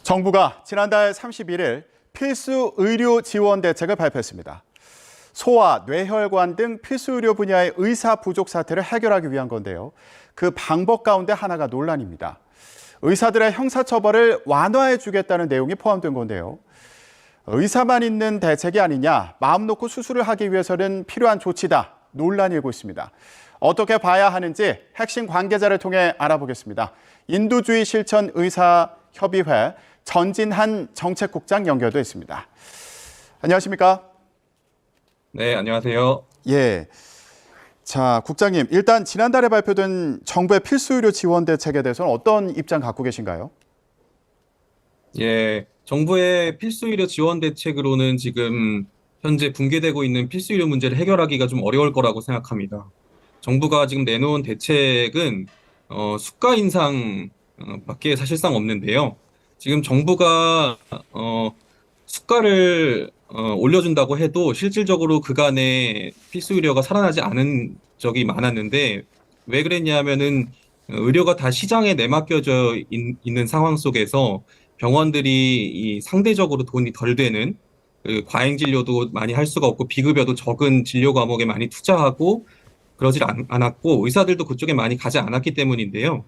정부가 지난달 31일 필수 의료 지원 대책을 발표했습니다. 소아, 뇌혈관 등 필수 의료 분야의 의사 부족 사태를 해결하기 위한 건데요. 그 방법 가운데 하나가 논란입니다. 의사들의 형사처벌을 완화해 주겠다는 내용이 포함된 건데요. 의사만 있는 대책이 아니냐, 마음 놓고 수술을 하기 위해서는 필요한 조치다, 논란이 일고 있습니다. 어떻게 봐야 하는지 핵심 관계자를 통해 알아보겠습니다. 인도주의 실천 의사협의회 전진한 정책국장 연결돼 있습니다. 안녕하십니까? 네, 안녕하세요. 예. 자, 국장님, 일단 지난달에 발표된 정부의 필수 의료 지원 대책에 대해서는 어떤 입장 갖고 계신가요? 예, 정부의 필수 의료 지원 대책으로는 지금 현재 붕괴되고 있는 필수 의료 문제를 해결하기가 좀 어려울 거라고 생각합니다. 정부가 지금 내놓은 대책은 수가 인상 밖에 사실상 없는데요. 지금 정부가 수가를 올려준다고 해도 실질적으로 그간에 필수 의료가 살아나지 않은 적이 많았는데 왜 그랬냐면은 의료가 다 시장에 내맡겨져 있는 상황 속에서 병원들이 이 상대적으로 돈이 덜 되는 그 과잉 진료도 많이 할 수가 없고 비급여도 적은 진료 과목에 많이 투자하고 그러질 않았고 의사들도 그쪽에 많이 가지 않았기 때문인데요.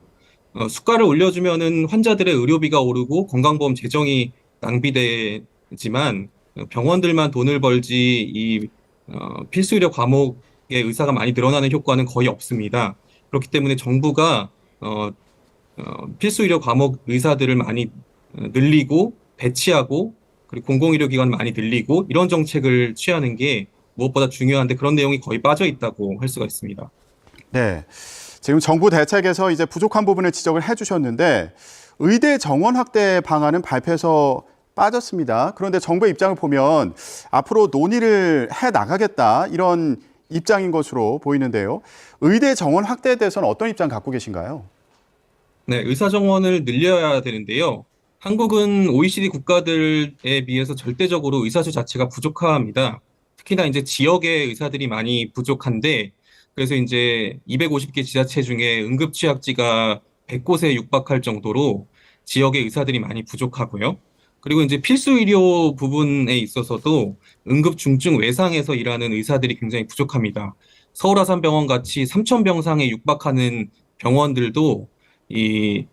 수가를 올려주면은 환자들의 의료비가 오르고 건강보험 재정이 낭비되지만 병원들만 돈을 벌지 이 필수 의료 과목의 의사가 많이 늘어나는 효과는 거의 없습니다. 그렇기 때문에 정부가 필수 의료 과목 의사들을 많이 늘리고 배치하고 그리고 공공의료기관 많이 늘리고 이런 정책을 취하는 게 무엇보다 중요한데 그런 내용이 거의 빠져 있다고 할 수가 있습니다. 네. 지금 정부 대책에서 이제 부족한 부분을 지적을 해주셨는데 의대 정원 확대 방안은 발표해서 빠졌습니다. 그런데 정부의 입장을 보면 앞으로 논의를 해 나가겠다 이런 입장인 것으로 보이는데요. 의대 정원 확대에 대해서는 어떤 입장 갖고 계신가요? 네, 의사 정원을 늘려야 되는데요. 한국은 OECD 국가들에 비해서 절대적으로 의사수 자체가 부족합니다. 특히나 이제 지역의 의사들이 많이 부족한데, 그래서 이제 250개 지자체 중에 응급취약지가 100곳에 육박할 정도로 지역의 의사들이 많이 부족하고요. 그리고 이제 필수 의료 부분에 있어서도 응급 중증 외상에서 일하는 의사들이 굉장히 부족합니다. 서울아산병원 같이 3,000병상에 육박하는 병원들도 이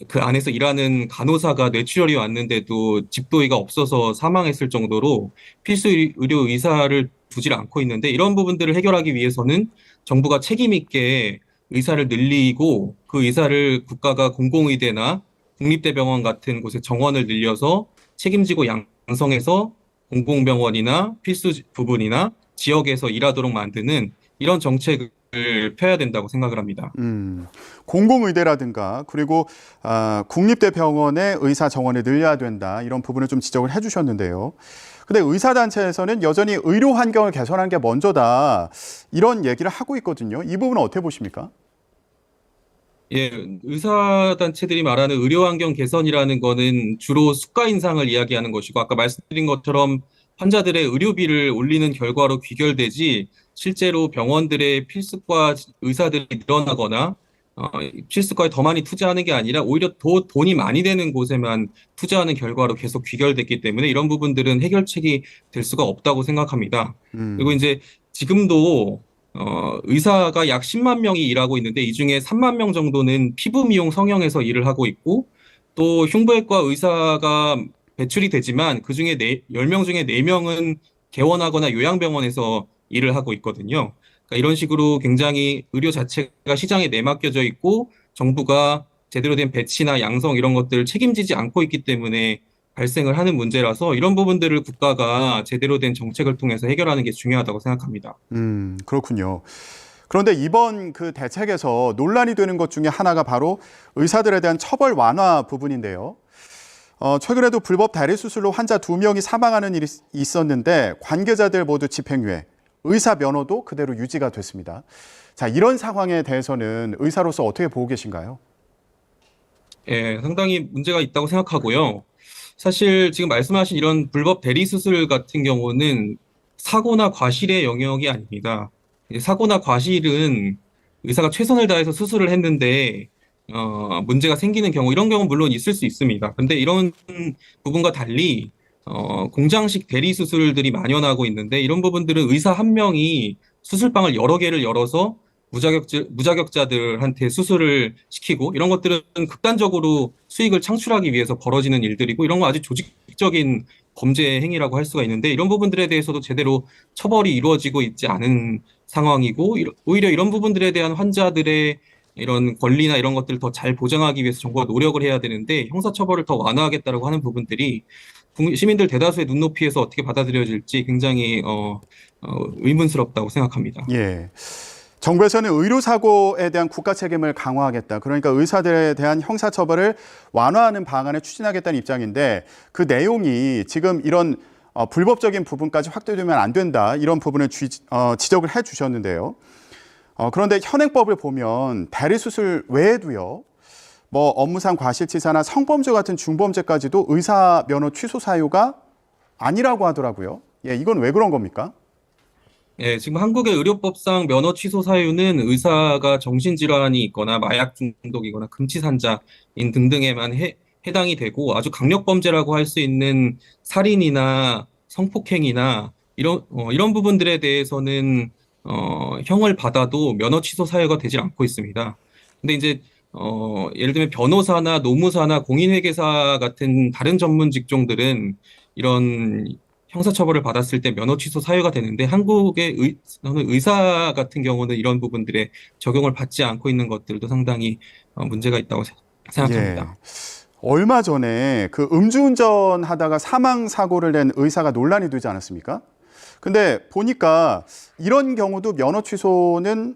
그 안에서 일하는 간호사가 뇌출혈이 왔는데도 집도의가 없어서 사망했을 정도로 필수 의료 의사를 두질 않고 있는데 이런 부분들을 해결하기 위해서는 정부가 책임 있게 의사를 늘리고 그 의사를 국가가 공공의대나 국립대병원 같은 곳에 정원을 늘려서 책임지고 양성해서 공공병원이나 필수 부분이나 지역에서 일하도록 만드는 이런 정책을 펴야 된다고 생각을 합니다. 공공의대라든가 그리고 국립대병원의 의사 정원을 늘려야 된다 이런 부분을 좀 지적을 해주셨는데요. 근데 의사단체에서는 여전히 의료 환경을 개선하는 게 먼저다 이런 얘기를 하고 있거든요. 이 부분은 어떻게 보십니까? 예, 의사단체들이 말하는 의료 환경 개선이라는 거는 주로 수가 인상을 이야기하는 것이고, 아까 말씀드린 것처럼 환자들의 의료비를 올리는 결과로 귀결되지, 실제로 병원들의 필수과 의사들이 늘어나거나, 필수과에 더 많이 투자하는 게 아니라 오히려 더 돈이 많이 되는 곳에만 투자하는 결과로 계속 귀결됐기 때문에 이런 부분들은 해결책이 될 수가 없다고 생각합니다. 그리고 이제 지금도 의사가 약 10만 명이 일하고 있는데 이 중에 3만 명 정도는 피부 미용 성형에서 일을 하고 있고 또 흉부외과 의사가 배출이 되지만 그 중에 10명 중에 4명은 개원하거나 요양병원에서 일을 하고 있거든요. 그러니까 이런 식으로 굉장히 의료 자체가 시장에 내맡겨져 있고 정부가 제대로 된 배치나 양성 이런 것들을 책임지지 않고 있기 때문에 발생을 하는 문제라서 이런 부분들을 국가가 제대로 된 정책을 통해서 해결하는 게 중요하다고 생각합니다. 그렇군요. 그런데 이번 그 대책에서 논란이 되는 것 중에 하나가 바로 의사들에 대한 처벌 완화 부분인데요. 최근에도 불법 대리 수술로 환자 2명이 사망하는 일이 있었는데 관계자들 모두 집행유예, 의사 면허도 그대로 유지가 됐습니다. 자, 이런 상황에 대해서는 의사로서 어떻게 보고 계신가요? 예, 상당히 문제가 있다고 생각하고요. 사실 지금 말씀하신 이런 불법 대리 수술 같은 경우는 사고나 과실의 영역이 아닙니다. 이제 사고나 과실은 의사가 최선을 다해서 수술을 했는데 문제가 생기는 경우, 이런 경우 물론 있을 수 있습니다. 그런데 이런 부분과 달리 공장식 대리 수술들이 만연하고 있는데 이런 부분들은 의사 한 명이 수술방을 여러 개를 열어서 무자격자들한테 수술을 시키고 이런 것들은 극단적으로 수익을 창출하기 위해서 벌어지는 일들이고 이런 거 아주 조직적인 범죄 행위라고 할 수가 있는데 이런 부분들에 대해서도 제대로 처벌이 이루어지고 있지 않은 상황이고 오히려 이런 부분들에 대한 환자들의 이런 권리나 이런 것들을 더 잘 보장하기 위해서 정부가 노력을 해야 되는데 형사처벌을 더 완화하겠다라고 하는 부분들이 시민들 대다수의 눈높이에서 어떻게 받아들여질지 굉장히 의문스럽다고 생각합니다. 예. 정부에서는 의료사고에 대한 국가 책임을 강화하겠다. 그러니까 의사들에 대한 형사처벌을 완화하는 방안을 추진하겠다는 입장인데 그 내용이 지금 이런 불법적인 부분까지 확대되면 안 된다. 이런 부분을 지적을 해 주셨는데요. 그런데 현행법을 보면 대리수술 외에도요. 뭐 업무상 과실치사나 성범죄 같은 중범죄까지도 의사 면허 취소 사유가 아니라고 하더라고요. 예, 이건 왜 그런 겁니까? 예, 지금 한국의 의료법상 면허 취소 사유는 의사가 정신질환이 있거나 마약 중독이거나 금치산자인 등등에만 해당이 되고 아주 강력범죄라고 할 수 있는 살인이나 성폭행이나 이런 부분들에 대해서는 형을 받아도 면허 취소 사유가 되질 않고 있습니다. 근데 이제 예를 들면 변호사나 노무사나 공인회계사 같은 다른 전문 직종들은 이런 형사처벌을 받았을 때 면허 취소 사유가 되는데 한국의 의사 같은 경우는 이런 부분들에 적용을 받지 않고 있는 것들도 상당히 문제가 있다고 예. 생각합니다. 얼마 전에 그 음주운전 하다가 사망 사고를 낸 의사가 논란이 되지 않았습니까? 근데 보니까 이런 경우도 면허 취소는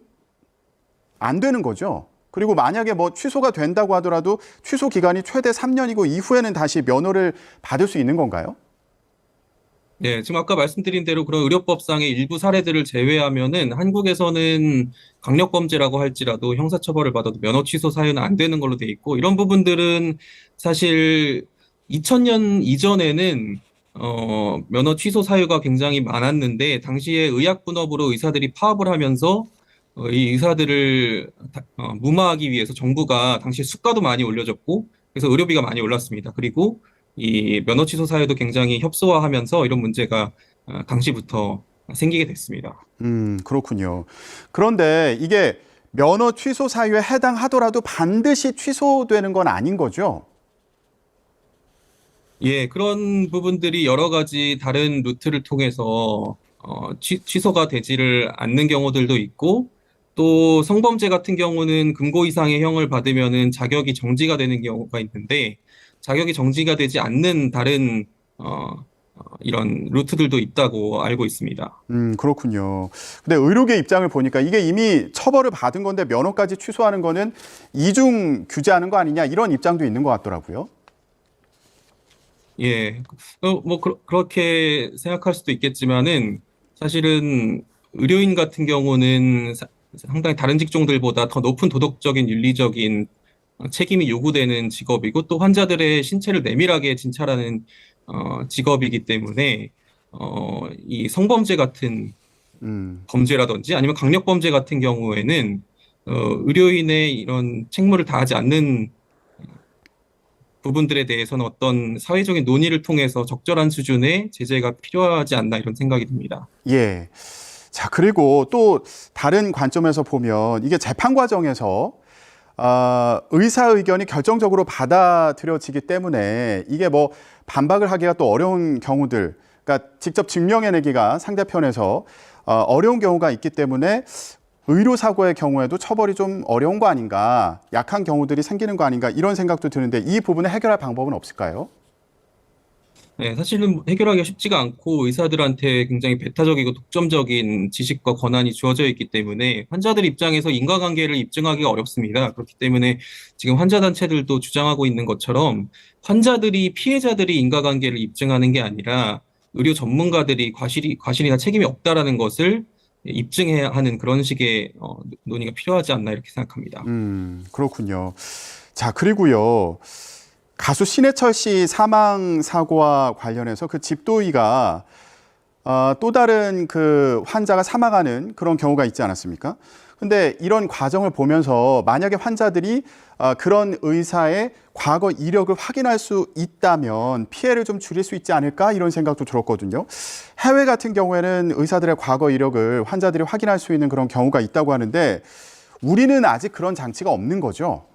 안 되는 거죠. 그리고 만약에 뭐 취소가 된다고 하더라도 취소 기간이 최대 3년이고 이후에는 다시 면허를 받을 수 있는 건가요? 네, 지금 아까 말씀드린 대로 그런 의료법상의 일부 사례들을 제외하면은 한국에서는 강력범죄라고 할지라도 형사처벌을 받아도 면허 취소 사유는 안 되는 걸로 돼 있고 이런 부분들은 사실 2000년 이전에는 면허 취소 사유가 굉장히 많았는데 당시에 의약분업으로 의사들이 파업을 하면서 이 의사들을 무마하기 위해서 정부가 당시에 수가도 많이 올려줬고 그래서 의료비가 많이 올랐습니다. 그리고 이 면허 취소 사유도 굉장히 협소화하면서 이런 문제가 당시부터 생기게 됐습니다. 그렇군요. 그런데 이게 면허 취소 사유에 해당하더라도 반드시 취소되는 건 아닌 거죠? 예, 그런 부분들이 여러 가지 다른 루트를 통해서 취소가 되지를 않는 경우들도 있고 또 성범죄 같은 경우는 금고 이상의 형을 받으면은 자격이 정지가 되는 경우가 있는데 자격이 정지가 되지 않는 다른 이런 루트들도 있다고 알고 있습니다. 그렇군요. 근데 의료계 입장을 보니까 이게 이미 처벌을 받은 건데 면허까지 취소하는 거는 이중 규제하는 거 아니냐 이런 입장도 있는 것 같더라고요. 예, 뭐 그렇게 생각할 수도 있겠지만은 사실은 의료인 같은 경우는 상당히 다른 직종들보다 더 높은 도덕적인 윤리적인 책임이 요구되는 직업이고 또 환자들의 신체를 내밀하게 진찰하는 직업이기 때문에 이 성범죄 같은 음. 범죄라든지 아니면 강력범죄 같은 경우에는 의료인의 이런 책무를 다하지 않는 부분들에 대해서는 어떤 사회적인 논의를 통해서 적절한 수준의 제재가 필요하지 않나 이런 생각이 듭니다. 예. 자, 그리고 또 다른 관점에서 보면 이게 재판 과정에서 의사 의견이 결정적으로 받아들여지기 때문에 이게 뭐 반박을 하기가 또 어려운 경우들, 그러니까 직접 증명해내기가 상대편에서 어려운 경우가 있기 때문에 의료사고의 경우에도 처벌이 좀 어려운 거 아닌가, 약한 경우들이 생기는 거 아닌가 이런 생각도 드는데 이 부분을 해결할 방법은 없을까요? 네, 사실은 해결하기가 쉽지가 않고 의사들한테 굉장히 배타적이고 독점적인 지식과 권한이 주어져 있기 때문에 환자들 입장에서 인과관계를 입증하기가 어렵습니다. 그렇기 때문에 지금 환자단체들도 주장하고 있는 것처럼 환자들이 피해자들이 인과관계를 입증하는 게 아니라 의료 전문가들이 과실이나 책임이 없다라는 것을 입증해야 하는 그런 식의 논의가 필요하지 않나 이렇게 생각합니다. 그렇군요. 자, 그리고요. 가수 신해철 씨 사망 사고와 관련해서 그 집도의가 또 다른 그 환자가 사망하는 그런 경우가 있지 않았습니까? 근데 이런 과정을 보면서 만약에 환자들이 그런 의사의 과거 이력을 확인할 수 있다면 피해를 좀 줄일 수 있지 않을까 이런 생각도 들었거든요. 해외 같은 경우에는 의사들의 과거 이력을 환자들이 확인할 수 있는 그런 경우가 있다고 하는데 우리는 아직 그런 장치가 없는 거죠?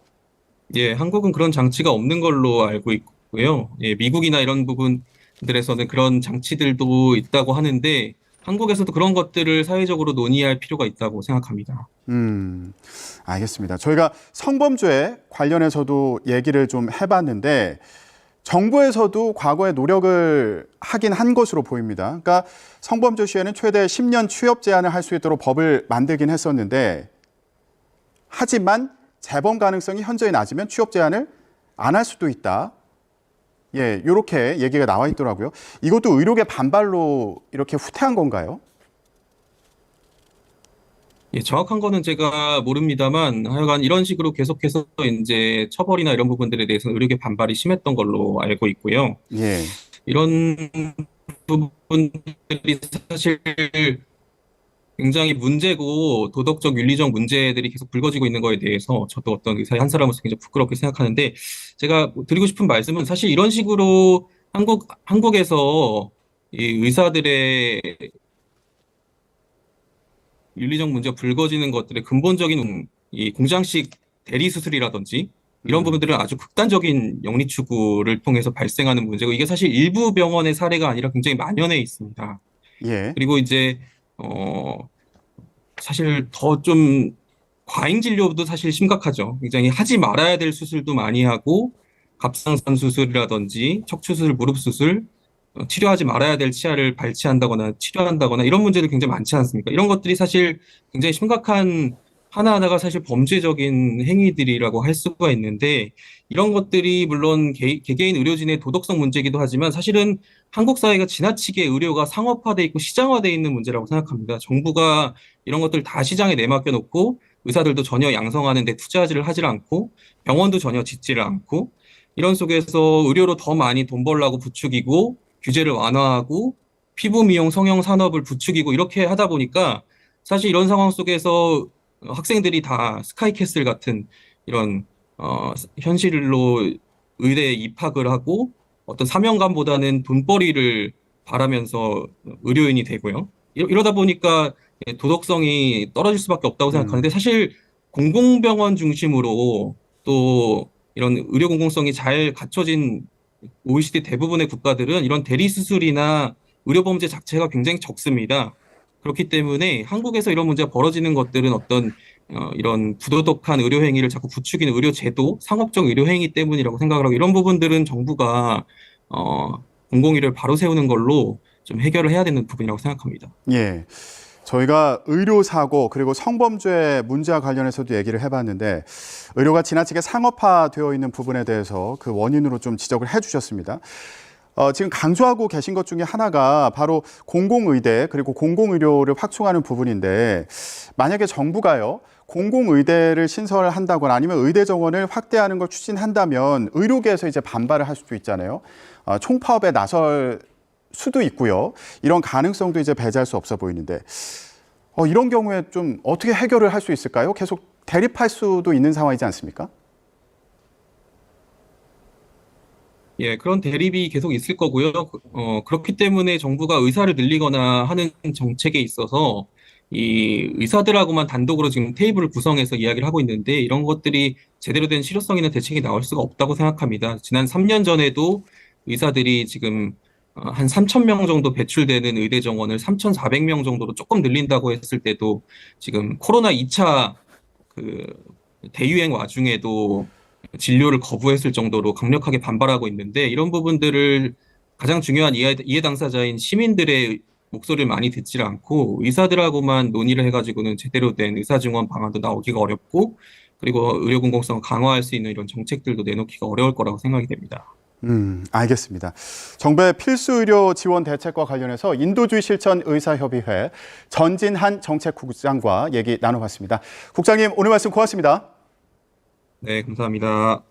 예, 한국은 그런 장치가 없는 걸로 알고 있고요. 예, 미국이나 이런 부분들에서는 그런 장치들도 있다고 하는데 한국에서도 그런 것들을 사회적으로 논의할 필요가 있다고 생각합니다. 알겠습니다. 저희가 성범죄 관련해서도 얘기를 좀 해봤는데 정부에서도 과거에 노력을 하긴 한 것으로 보입니다. 그러니까 성범죄 시에는 최대 10년 취업 제한을 할 수 있도록 법을 만들긴 했었는데 하지만 재범 가능성이 현저히 낮으면 취업 제한을 안 할 수도 있다. 예, 이렇게 얘기가 나와 있더라고요. 이것도 의료계 반발로 이렇게 후퇴한 건가요? 예, 정확한 거는 제가 모릅니다만 하여간 이런 식으로 계속해서 이제 처벌이나 이런 부분들에 대해서는 의료계 반발이 심했던 걸로 알고 있고요. 예, 이런 부분들이 사실 굉장히 문제고 도덕적, 윤리적 문제들이 계속 불거지고 있는 거에 대해서 저도 어떤 의사의 한 사람으로서 굉장히 부끄럽게 생각하는데 제가 드리고 싶은 말씀은 사실 이런 식으로 한국에서 이 의사들의 윤리적 문제가 불거지는 것들의 근본적인 이 공장식 대리 수술이라든지 이런 부분들은 아주 극단적인 영리 추구를 통해서 발생하는 문제고 이게 사실 일부 병원의 사례가 아니라 굉장히 만연해 있습니다. 예, 그리고 이제 어 사실 더 좀 과잉 진료도 사실 심각하죠. 굉장히 하지 말아야 될 수술도 많이 하고 갑상선 수술이라든지 척추 수술, 무릎 수술, 치료하지 말아야 될 치아를 발치한다거나 치료한다거나 이런 문제도 굉장히 많지 않습니까? 이런 것들이 사실 굉장히 심각한 하나하나가 사실 범죄적인 행위들이라고 할 수가 있는데 이런 것들이 물론 개개인 의료진의 도덕성 문제이기도 하지만 사실은 한국 사회가 지나치게 의료가 상업화돼 있고 시장화돼 있는 문제라고 생각합니다. 정부가 이런 것들 다 시장에 내맡겨 놓고 의사들도 전혀 양성하는 데 투자를 하질 않고 병원도 전혀 짓지를 않고 이런 속에서 의료로 더 많이 돈 벌라고 부추기고 규제를 완화하고 피부 미용 성형 산업을 부추기고 이렇게 하다 보니까 사실 이런 상황 속에서 학생들이 다 스카이캐슬 같은 이런 현실로 의대에 입학을 하고 어떤 사명감보다는 돈벌이를 바라면서 의료인이 되고요. 이러다 보니까 도덕성이 떨어질 수밖에 없다고 생각하는데 사실 공공병원 중심으로 또 이런 의료 공공성이 잘 갖춰진 OECD 대부분의 국가들은 이런 대리 수술이나 의료 범죄 자체가 굉장히 적습니다. 그렇기 때문에 한국에서 이런 문제가 벌어지는 것들은 어떤 이런 부도덕한 의료 행위를 자꾸 부추기는 의료 제도, 상업적 의료 행위 때문이라고 생각을 하고 이런 부분들은 정부가 공공의료를 바로 세우는 걸로 좀 해결을 해야 되는 부분이라고 생각합니다. 예. 저희가 의료사고 그리고 성범죄 문제와 관련해서도 얘기를 해봤는데 의료가 지나치게 상업화되어 있는 부분에 대해서 그 원인으로 좀 지적을 해주셨습니다. 지금 강조하고 계신 것 중에 하나가 바로 공공의대 그리고 공공의료를 확충하는 부분인데 만약에 정부가요 공공의대를 신설한다거나 아니면 의대 정원을 확대하는 걸 추진한다면 의료계에서 이제 반발을 할 수도 있잖아요. 총파업에 나설 수도 있고요. 이런 가능성도 이제 배제할 수 없어 보이는데 이런 경우에 좀 어떻게 해결을 할 수 있을까요? 계속 대립할 수도 있는 상황이지 않습니까? 예, 그런 대립이 계속 있을 거고요. 그렇기 때문에 정부가 의사를 늘리거나 하는 정책에 있어서 이 의사들하고만 단독으로 지금 테이블을 구성해서 이야기를 하고 있는데 이런 것들이 제대로 된 실효성 있는 대책이 나올 수가 없다고 생각합니다. 지난 3년 전에도 의사들이 지금 한 3,000명 정도 배출되는 의대 정원을 3,400명 정도로 조금 늘린다고 했을 때도 지금 코로나 2차 그 대유행 와중에도 진료를 거부했을 정도로 강력하게 반발하고 있는데 이런 부분들을 가장 중요한 이해 당사자인 시민들의 목소리를 많이 듣지 않고 의사들하고만 논의를 해가지고는 제대로 된 의사증원 방안도 나오기가 어렵고 그리고 의료 공공성을 강화할 수 있는 이런 정책들도 내놓기가 어려울 거라고 생각이 됩니다. 알겠습니다. 정부의 필수 의료 지원 대책과 관련해서 인도주의 실천 의사협의회 전진한 정책국장과 얘기 나눠봤습니다. 국장님 오늘 말씀 고맙습니다. 네, 감사합니다.